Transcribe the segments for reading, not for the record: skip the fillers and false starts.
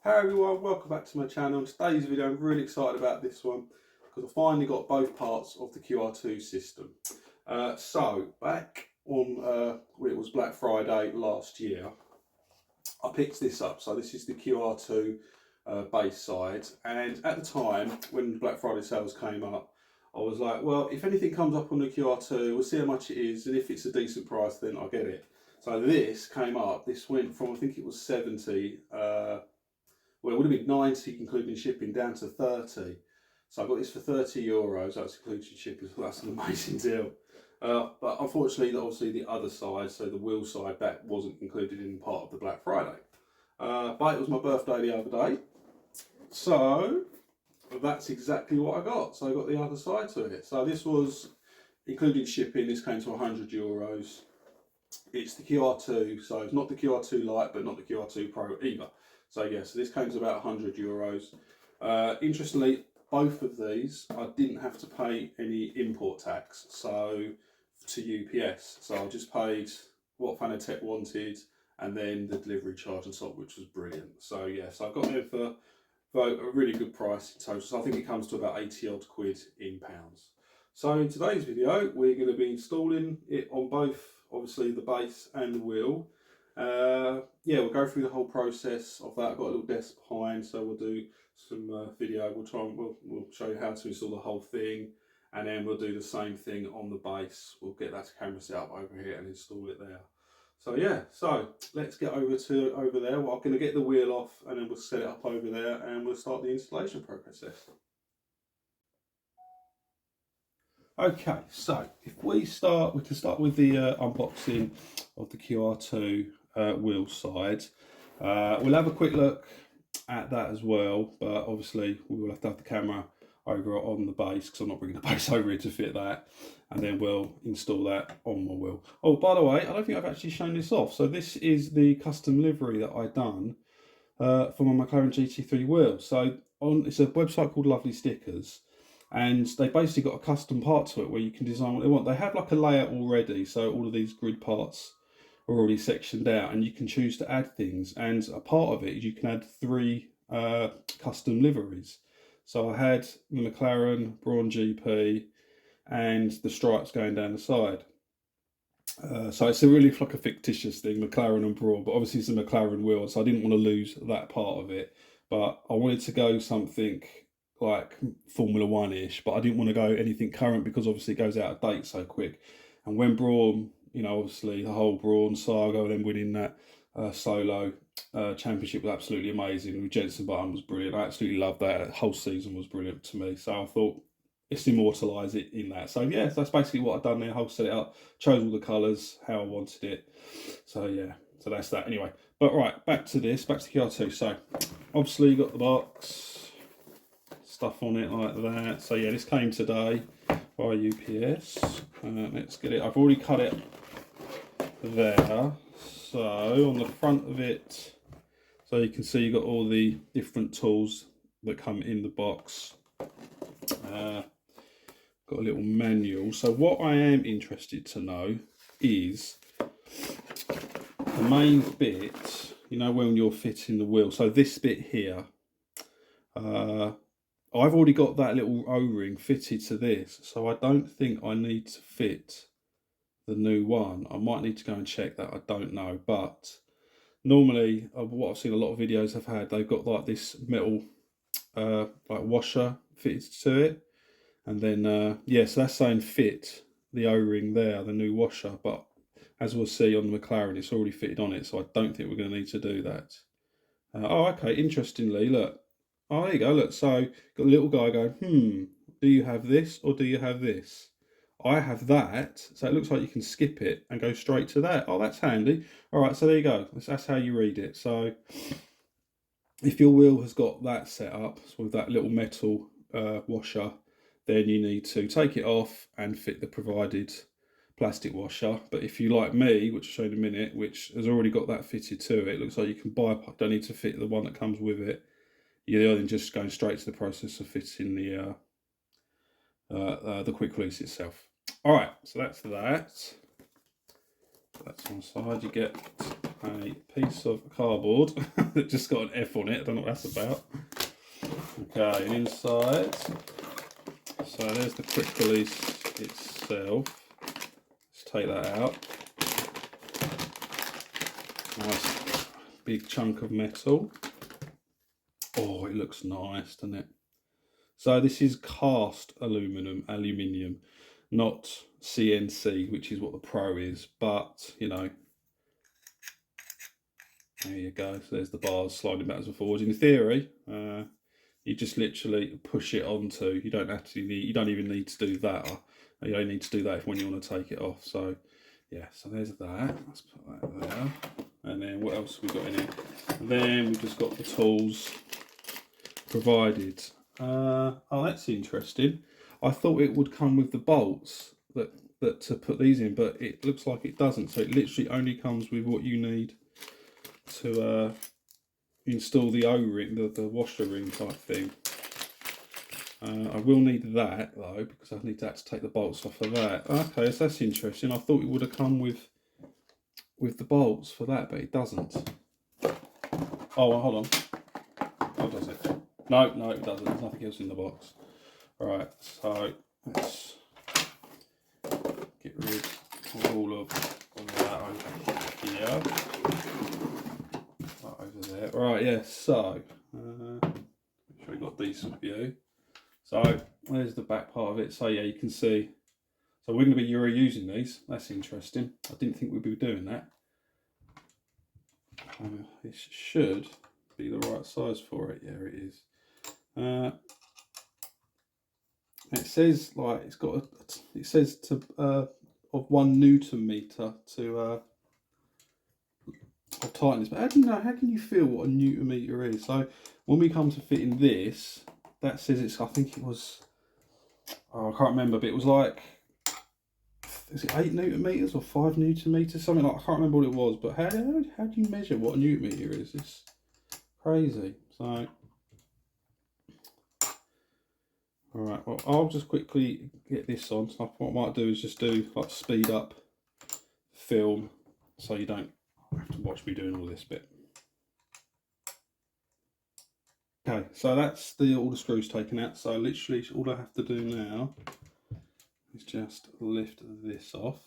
Hey everyone, welcome back to my channel. In today's video I'm really excited about this one because I finally got both parts of the QR2 system. So back on when it was Black Friday last year, I picked this up. So this is the QR2 base side, and at the time when the Black Friday sales came up, I was like, well, if anything comes up on the QR2, we'll see how much it is, and if it's a decent price then I'll get it. So this came up, this went from, I think it was 70, well, it would have been 90 including shipping, down to 30. So I got this for €30, that's including shipping, so that's an amazing deal. But unfortunately, obviously the other side, so the wheel side, that wasn't included in part of the Black Friday. But it was my birthday the other day, so that's exactly what I got. So I got the other side to it. So this was, including shipping, this came to €100. It's the QR2, so it's not the QR2 Lite, but not the QR2 Pro either. So yeah, so this came to about €100. Interestingly, both of these I didn't have to pay any import tax, so to UPS. So I just paid what Fanatec wanted, and then the delivery charge and so on, which was brilliant. So yeah, so I got it for a really good price in total. So I think it comes to about 80 odd quid in pounds. So in today's video, we're going to be installing it on both, obviously the base and the wheel. Yeah, we'll go through the whole process of that. I've got a little desk behind, so we'll do some video. We'll show you how to install the whole thing, and then we'll do the same thing on the base. We'll get that camera set up over here and install it there. So yeah, so let's get over there. Well, I'm going to get the wheel off, and then we'll set it up over there, and we'll start the installation process. Okay, so if we can start with the unboxing of the QR2 wheel side. We'll have a quick look at that as well, but obviously we will have to have the camera over on the base because I'm not bringing the base over here to fit that, and then we'll install that on my wheel. Oh, by the way, I don't think I've actually shown this off. So this is the custom livery that I done for my Mclaren GT3 wheel. So it's a website called Lovely Stickers, and they basically got a custom part to it where you can design what they want. They have like a layout already, so all of these grid parts are already sectioned out, and you can choose to add things, and a part of it is you can add 3 custom liveries. So I had the McLaren Brawn GP and the stripes going down the side. So it's a really like a fictitious thing, McLaren and Brawn, but obviously it's a McLaren wheel, so I didn't want to lose that part of it. But I wanted to go something like Formula 1-ish, but I didn't want to go anything current because obviously it goes out of date so quick. And when Brawn, you know, obviously the whole Brawn saga, and then winning that solo championship was absolutely amazing. With Jenson Button was brilliant. I absolutely loved that. The whole season was brilliant to me. So I thought, let's immortalise it in that. So yeah, that's basically what I've done there. Whole set it up, chose all the colours, how I wanted it. So yeah, so that's that anyway. But right, back to QR2. So obviously you got the box, stuff on it like that. So yeah, this came today by UPS. Let's get it. I've already cut it there. So on the front of it, so you can see you've got all the different tools that come in the box. Got a little manual. So what I am interested to know is the main bit, you know, when you're fitting the wheel. So this bit here, I've already got that little O-ring fitted to this, so I don't think I need to fit the new one. I might need to go and check that, I don't know. But normally, what I've seen a lot of videos have had, they've got like this metal like washer fitted to it. And then, yeah, so that's saying fit the O-ring there, the new washer. But as we'll see on the McLaren, it's already fitted on it, so I don't think we're going to need to do that. Oh, okay, interestingly, look. Oh, there you go, look. So, got a little guy going, do you have this or do you have this? I have that, so it looks like you can skip it and go straight to that. Oh, that's handy. All right, so there you go. That's how you read it. So, if your wheel has got that set up with that little metal washer, then you need to take it off and fit the provided plastic washer. But if you like me, which I'll show you in a minute, which has already got that fitted to it, looks like you can bypass, don't need to fit the one that comes with it. You're then just going straight to the process of fitting the quick release itself. All right, so that's that. That's one side. You get a piece of cardboard that just got an F on it. I don't know what that's about. Okay, and inside, so there's the quick release itself. Let's take that out. Nice big chunk of metal. Oh, it looks nice, doesn't it? So this is cast aluminium, not CNC, which is what the Pro is. But, you know, there you go. So there's the bars sliding backwards and forwards. In theory, you just literally push it onto. You don't even need to do that. You only need to do that when you want to take it off. So yeah, so there's that. Let's put that there. And then what else have we got in here? And then we've just got the tools provided. Oh, that's interesting. I thought it would come with the bolts that to put these in, but it looks like it doesn't. So it literally only comes with what you need to install the O-ring, the washer ring type thing. I will need that though, because I need that to take the bolts off of that. Okay, so that's interesting. I thought it would have come with the bolts for that, but it doesn't. Oh, well, hold on. Oh, does it? No, it doesn't. There's nothing else in the box. Right, so let's get rid of all of that over here. Right over there. Right, yeah, so make sure we got a decent view. So there's the back part of it. So yeah, you can see. So we're going to be reusing these. That's interesting. I didn't think we'd be doing that. This should be the right size for it. Yeah, it is. It says like it's got it says to of 1 Newton meter to tightness. But how do you know? How can you feel what a Newton meter is? So when we come to fitting this, that says it's. I think it was. Oh, I can't remember, but it was like. Is it 8 Newton meters or 5 Newton meters? Something like, I can't remember what it was. But how do you measure what a Newton meter is? It's crazy. So. Alright, well, I'll just quickly get this on. So what I might do is just do like speed up film so you don't have to watch me doing all this bit. Okay, so that's all the screws taken out. So literally all I have to do now is just lift this off.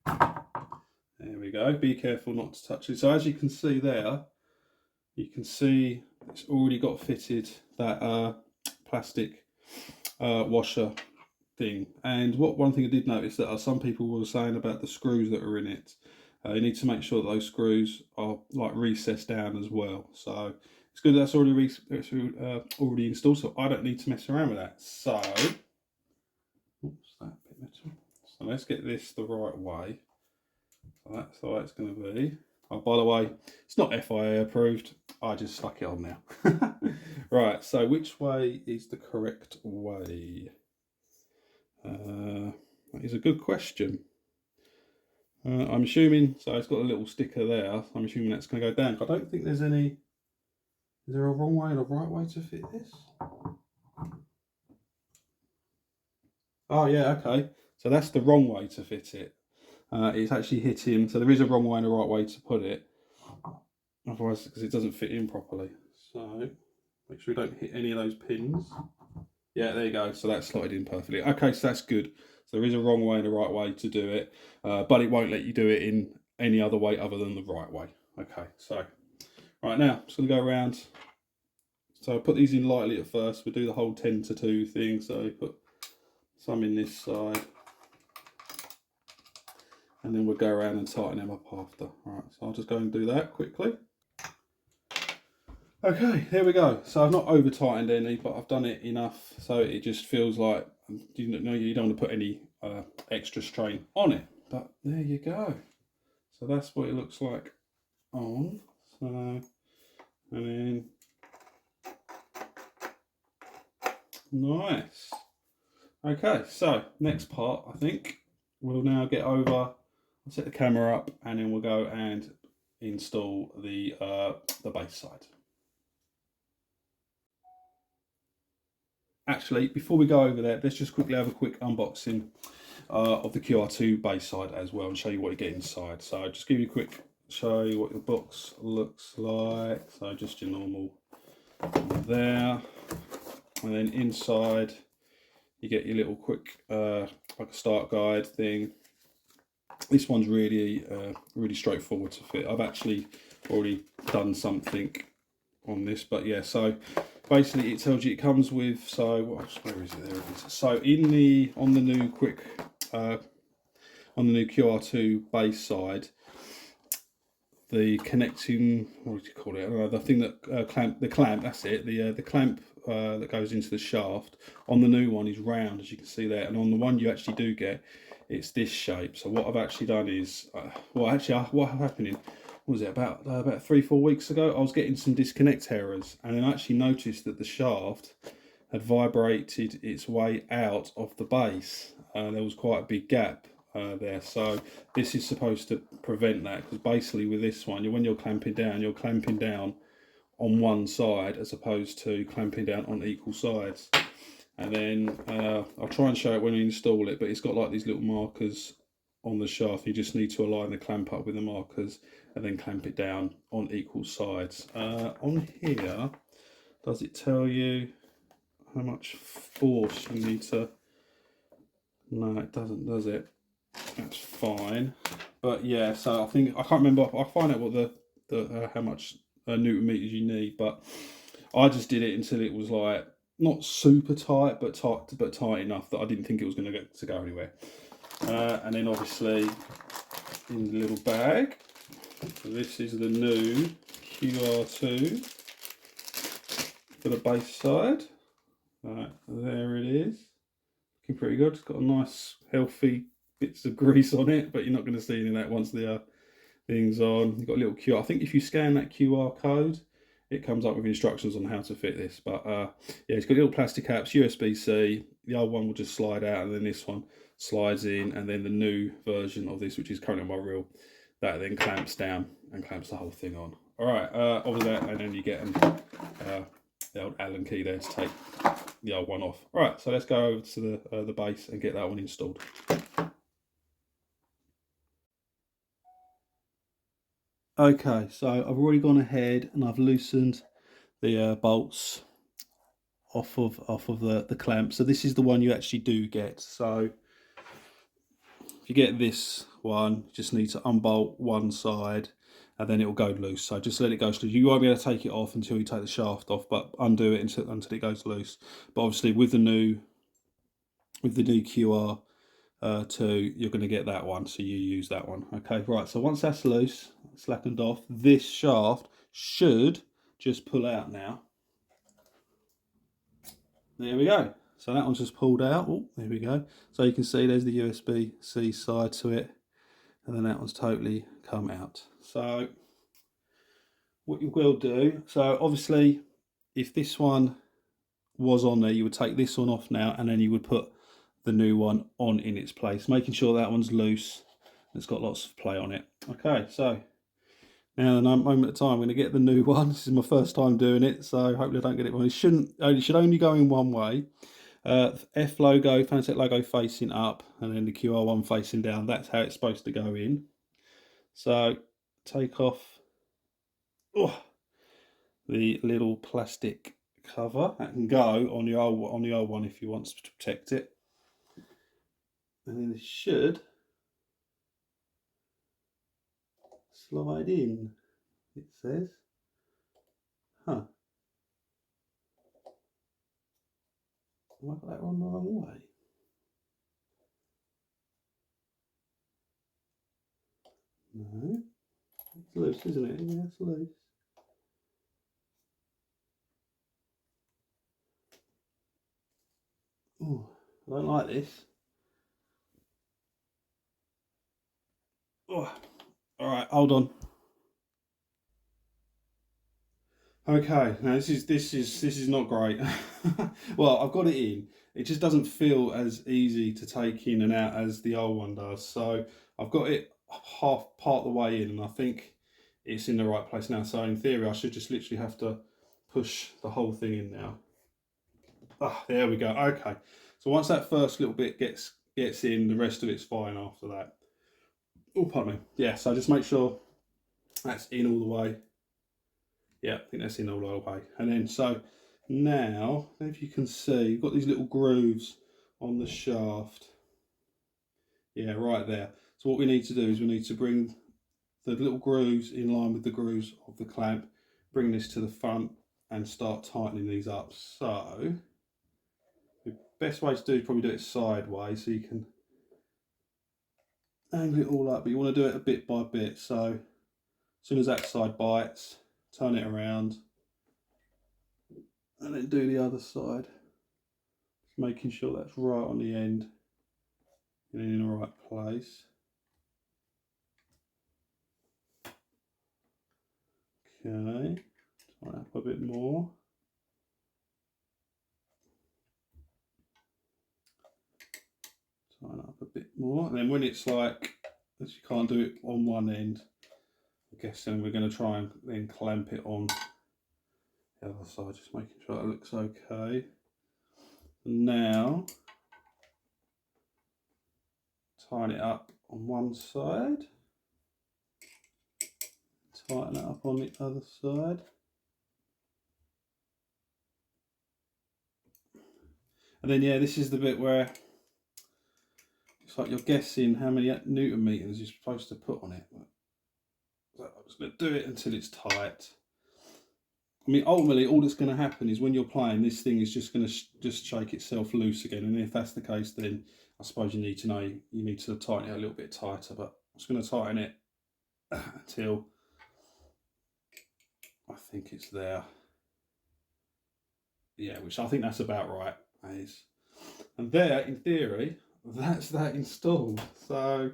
There we go. Be careful not to touch it. So as you can see there, you can see it's already got fitted that plastic washer thing. And one thing I did notice that some people were saying about the screws that are in it. You need to make sure that those screws are like recessed down as well. So it's good that's already already installed. So I don't need to mess around with that. So, oops, that bit metal. So let's get this the right way. So that's the way it's going to be. Oh, by the way, it's not FIA approved. I just stuck it on now. Right, so which way is the correct way? That is a good question. I'm assuming, so it's got a little sticker there. I'm assuming that's going to go down. I don't think there's any. Is there a wrong way and a right way to fit this? Oh yeah, okay. So that's the wrong way to fit it. It's actually hitting, so there is a wrong way and a right way to put it. Otherwise, because it doesn't fit in properly. So make sure you don't hit any of those pins. Yeah, there you go. So that's slotted in perfectly. Okay, so that's good. So there is a wrong way and a right way to do it, but it won't let you do it in any other way other than the right way. Okay, so right now, I'm just going to go around. So I put these in lightly at first. We'll do the whole 10 to 2 thing. So put some in this side. And then we'll go around and tighten them up after. All right, so I'll just go and do that quickly. Okay, here we go. So I've not over tightened any, but I've done it enough so it just feels like you don't want to put any extra strain on it. But there you go. So that's what it looks like on. So, and then nice. Okay, so next part, I think we'll now get over. I'll set the camera up and then we'll go and install the base side. Actually, before we go over there, let's just quickly have a quick unboxing of the QR2 base side as well and show you what you get inside. So just give you a quick show you what your box looks like. So just your normal there, and then inside you get your little quick like a start guide thing. This one's really really straightforward to fit. I've actually already done something on this, but yeah, so basically it tells you it comes with, so where is it? There it is. So on the new on the new QR2 base side, the connecting, what do you call it? I don't know, the thing that clamp. That's it. The clamp that goes into the shaft on the new one is round, as you can see there, and on the one you actually do get, it's this shape. So what I've actually done is, what happened? What was it, about 3-4 weeks ago? I was getting some disconnect errors, and then I actually noticed that the shaft had vibrated its way out of the base. There was quite a big gap there, so this is supposed to prevent that, because basically with this one, when you're clamping down on one side as opposed to clamping down on equal sides. And then I'll try and show it when we install it, but it's got like these little markers on the shaft. You just need to align the clamp up with the markers and then clamp it down on equal sides. On here, does it tell you how much force you need to? No, it doesn't, does it? That's fine. But yeah, so I think, I can't remember, I'll find out what the how much newton meters you need, but I just did it until it was like not super tight, but tight enough that I didn't think it was going to go anywhere. And then obviously in the little bag, so this is the new QR2 for the base side. Right, there it is. Looking pretty good. It's got a nice healthy bits of grease on it, but you're not going to see any of that once the thing's on. You've got a little QR. I think if you scan that QR code, it comes up with instructions on how to fit this. But yeah, it's got little plastic caps, USB-C. The old one will just slide out, and then this one slides in, and then the new version of this, which is currently on my reel, that then clamps down and clamps the whole thing on. All right, over that, and then you get the old Allen key there to take the old one off. All right, so let's go over to the base and get that one installed. Okay, so I've already gone ahead and I've loosened the bolts off of the clamp. So this is the one you actually do get. So if you get this one, you just need to unbolt one side and then it will go loose. So just let it go loose. You won't be able to take it off until you take the shaft off, but undo it until it goes loose. But obviously with the new QR2, you're going to get that one, so you use that one. Okay, right, so once that's loose, slackened off, this shaft should just pull out now. There we go. So that one's just pulled out. Oh, there we go. So you can see there's the USB-C side to it, and then that one's totally come out. So what you will do, so obviously if this one was on there, you would take this one off now, and then you would put the new one on in its place, making sure that one's loose. It's got lots of play on it. Okay, so now, in a moment of time, I'm going to get the new one. This is my first time doing it, so hopefully I don't get it wrong. It should only go in one way. F logo, Fanatec logo facing up, and then the QR1 facing down. That's how it's supposed to go in. So take off the little plastic cover. That can go on the old one if you want to protect it. And then it should slide in, it says. Huh. Have I got that on the wrong way? No. It's loose, isn't it? Yeah, it's loose. Oh, I don't like this. Oh. All right, hold on. Okay, now this is not great. Well, I've got it in. It just doesn't feel as easy to take in and out as the old one does. So I've got it part the way in, and I think it's in the right place now. So in theory, I should just literally have to push the whole thing in now. Ah, there we go. Okay. So once that first little bit gets in, the rest of it's fine after that. Oh, pardon me. Yeah, so just make sure That's in all the way. Yeah, I think that's in all the way. And then so now, if you can see, you've got these little grooves on the shaft. Yeah, right there. So what we need to do is we need to bring the little grooves in line with the grooves of the clamp, bring this to the front and start tightening these up. So the best way to do is probably do it sideways so you can angle it all up, but you want to do it a bit by bit. So as soon as that side bites, turn it around and then do the other side. Just making sure that's right on the end and in the right place. Okay, tighten up a bit more. Tighten up a bit more, and then when it's like, as you can't do it on one end, I guess then we're going to try and then clamp it on the other side, just making sure it looks okay. And now, tighten it up on one side, tighten it up on the other side. And then yeah, this is the bit where it's like you're guessing how many Newton meters you're supposed to put on it. So I'm just going to do it until it's tight. I mean, ultimately, all that's going to happen is when you're playing, this thing is just going to just shake itself loose again. And if that's the case, then I suppose you need to know you need to tighten it a little bit tighter. But I'm just going to tighten it until I think it's there. Yeah, which I think that's about right. And there, in theory, that's that installed. So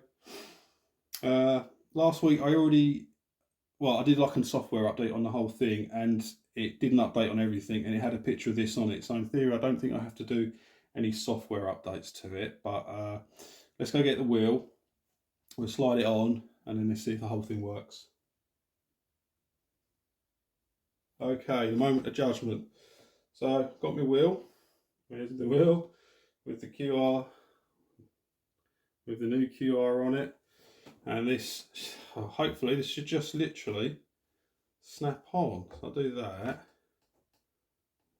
last week I did like a software update on the whole thing, and it didn't update on everything, and it had a picture of this on it. So in theory, I don't think I have to do any software updates to it. But let's go get the wheel. We'll slide it on, and then let's see if the whole thing works. Okay, the moment of judgment. So got my wheel. There's the wheel with the QR, with the new QR on it, and this, hopefully this should just literally snap on. So I'll do that.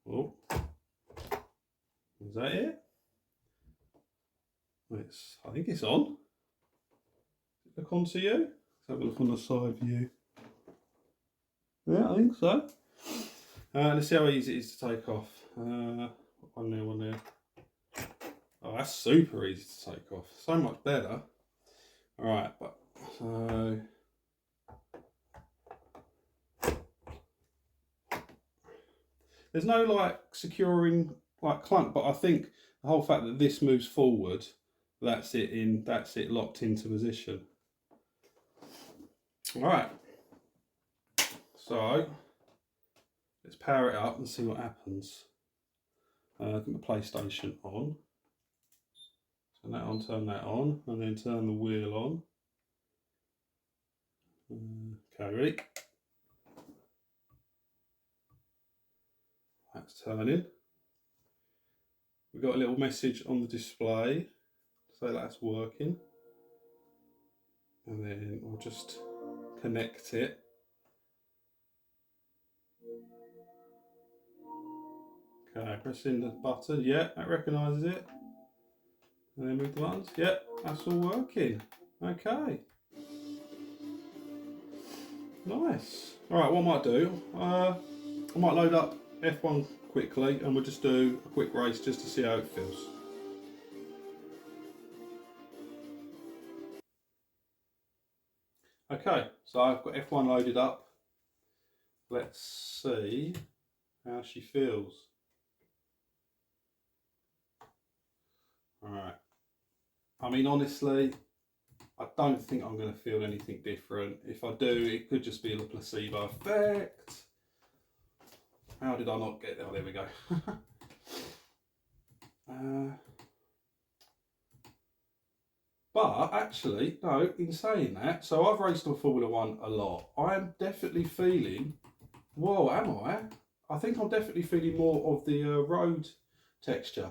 Oh, is that it? I think it's on. Look onto you. Let's have a look on the side view. Yeah, I think so. Let's see how easy it is to take off. One there. Oh, that's super easy to take off. So much better. Alright, but so there's no like securing like clamp, but I think the whole fact that this moves forward, that's it locked into position. Alright. So let's power it up and see what happens. Get my PlayStation on. Turn that on, and then turn the wheel on. Okay, ready? That's turning. We've got a little message on the display to say that's working. And then I'll just connect it. Okay, pressing the button, yeah, that recognises it. And then move the buttons, yeah, that's all working. Okay. Nice. Alright, what I might do, I might load up F1 quickly and we'll just do a quick race just to see how it feels. Okay, so I've got F1 loaded up. Let's see how she feels. Alright. I mean, honestly, I don't think I'm going to feel anything different. If I do, it could just be a placebo effect. How did I not get there? Oh, there we go. But actually, no, in saying that, so I've raced on Formula One a lot. I am definitely feeling, whoa, am I? I think I'm definitely feeling more of the road texture.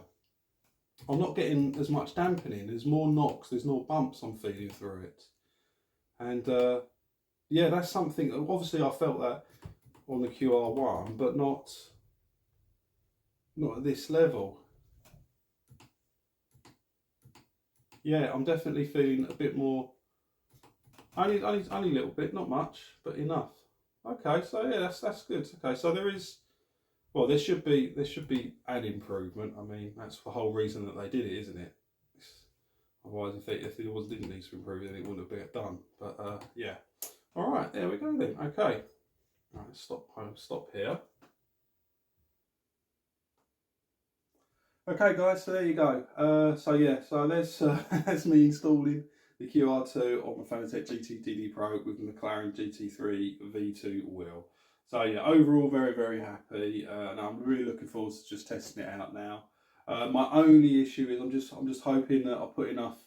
I'm not getting as much dampening. There's more knocks, there's more bumps I'm feeling through it. And yeah, that's something. Obviously, I felt that on the QR1, but not at this level. Yeah, I'm definitely feeling a bit more. Only a little bit, not much, but enough. Okay, so yeah, that's good. Okay, so there is. Well, there should be an improvement. I mean, that's the whole reason that they did it, isn't it? Otherwise, if it was didn't need to improve, then it wouldn't have been done. But yeah. All right, there we go then. Okay. All right, stop here. Okay, guys. So there you go. So yeah. So there's me installing the QR2 on my Fanatec GT3 Pro with the Mclaren GT3 V2 wheel. So yeah, overall very happy, and I'm really looking forward to just testing it out now. My only issue is I'm just hoping that I put enough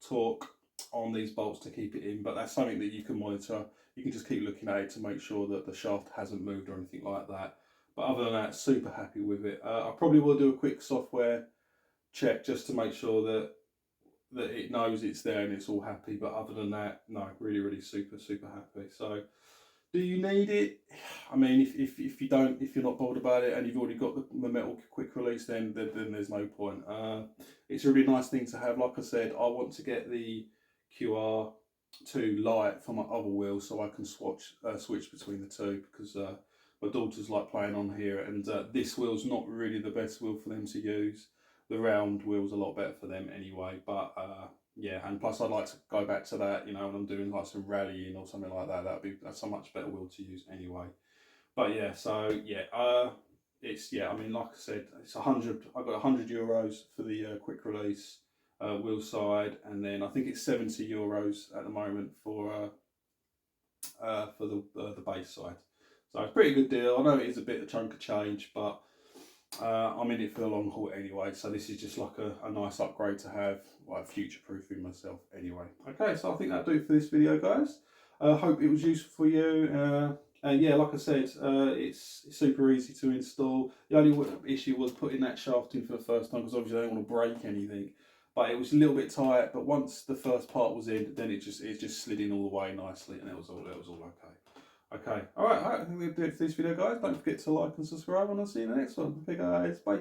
torque on these bolts to keep it in, but that's something that you can monitor. You can just keep looking at it to make sure that the shaft hasn't moved or anything like that. But other than that, super happy with it. I probably will do a quick software check just to make sure that it knows it's there and it's all happy. But other than that, no, really super happy. So, do you need it? I mean, if you don't, if you're not bothered about it and you've already got the metal quick release, then there's no point. It's a really nice thing to have. Like I said, I want to get the QR2 light for my other wheel so I can switch between the two, because my daughters like playing on here, and this wheel's not really the best wheel for them to use. The round wheel's a lot better for them anyway, but yeah, and plus I'd like to go back to that, you know, when I'm doing like some rallying or something like that. That's a much better wheel to use anyway. But yeah, so yeah, it's, yeah, I mean, like I said, it's 100. I got €100 for the quick release wheel side, and then I think it's €70 at the moment for the base side. So it's a pretty good deal. I know it is a bit of chunk of change, but I'm in it for the long haul anyway, so this is just like a nice upgrade to have, like future proofing myself anyway. Okay, so I think that'll do it for this video, guys. Hope it was useful for you. And yeah, like I said, it's super easy to install. The only issue was putting that shaft in for the first time, because obviously I don't want to break anything. But it was a little bit tight. But once the first part was in, then it just slid in all the way nicely, and it was all okay. Okay, all right. I think we'll do it for this video, guys. Don't forget to like and subscribe, and I'll see you in the next one. Okay, guys, bye.